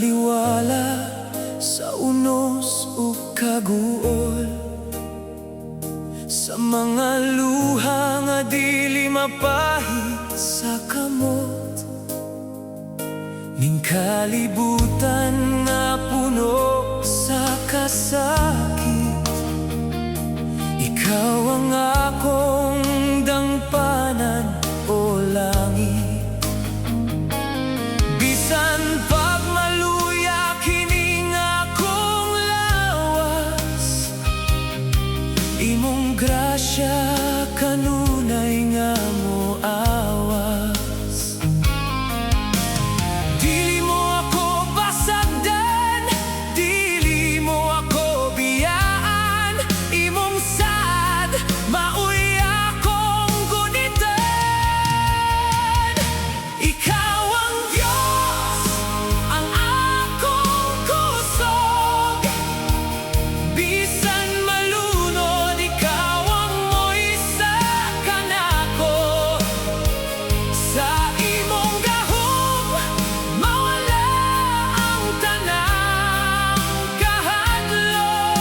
taliwala sa unos ug kaguol, sa mga luha nga dili mapahit sa kamot, ning kalibutan nga puno sa kasakit. Ikaw ang akong dangpanan o langit, bisan pagmaluya kining akong lawas. Imong grasya kanunay nga moawas. Dili mo ako basagdan, dili mo ako biyaan. Imong sad mauy akong gunitan. Ikaw ang Diyos, ang akong kusog, bisan malunod ikaw ang moisa kanako. Sa imong gahom mawala ang tanang kahadlok.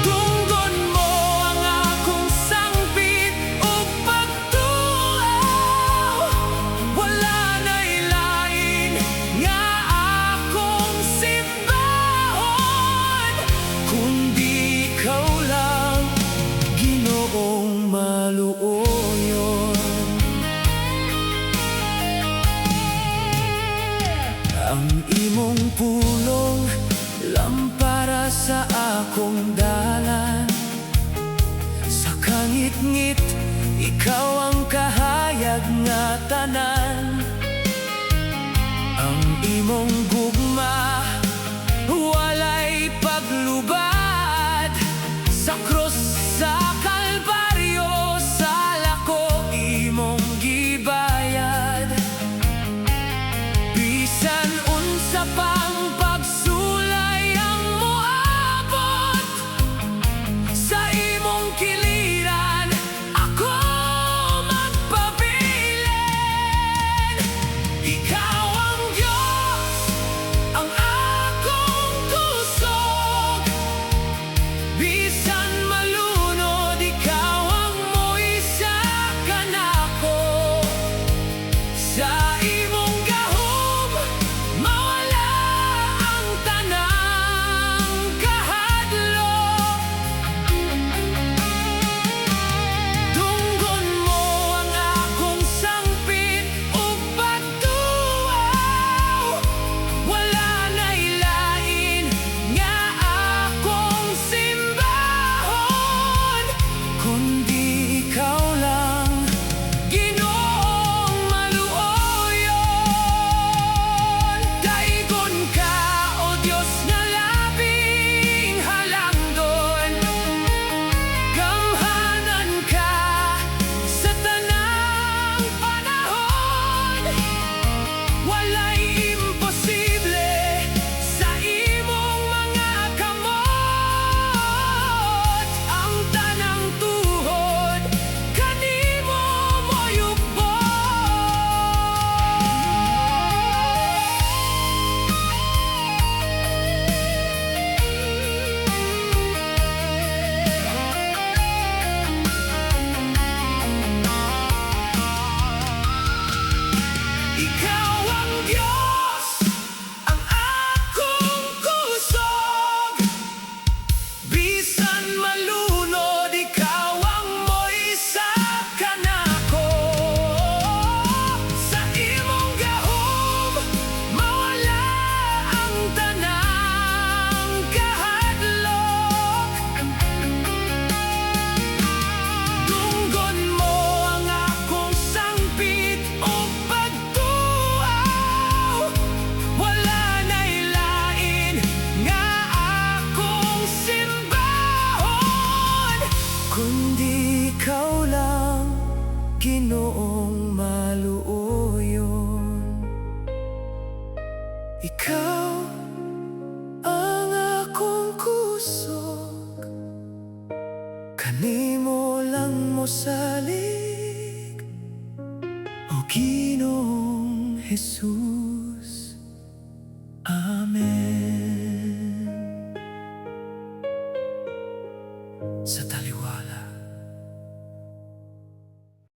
Tunggon mo ang akong sangpit ug pagtuaw. Wala na'y lain nga akong simbahon, kundi ikaw lang, Ginoong maluoyon. Ang imong pulong lampara sa akong dalan, sa kangit-ngit ikaw ang kahayag nga tanan. Ang imong gugma walay paglubad, sa krus sa Kalbaryo sa lako imong gibayad. Bisan unsa pang pagsulay ang moabot, sa imong kiliran ako magpabilin. Ikaw ang Diyos, ang akong kusog, bisan malunod ikaw ang moisa kanako. Sa imong gahom mawala ang tanang kahadlok. Tunggon mo ang akong sangpit ug pagtuaw. Wala na'y lain nga akong simbahon, kundi ikaw lang, Ginoong maluoyon. Daigon ka, O Diyos nga labing halangdon. Gamhanan ka sa tanang panahon. Walay imposible sa imong mga kamot. Ang tanang tuhod kanimo moyugbo. Ikaw ang Diyos, ang akong kusog, bisan malunod ikaw ang moisa kanako. Sa imong gahom mawala ang tanang kahadlok. Tunggon mo ang akong sangpit ug pagtuaw. Wala na'y lain nga akong simbahon, kundi ikaw lang, Ginoong maluoyon. Ikaw ang akong kusog, kanimo lang mo salig, o Ginoong Jesus.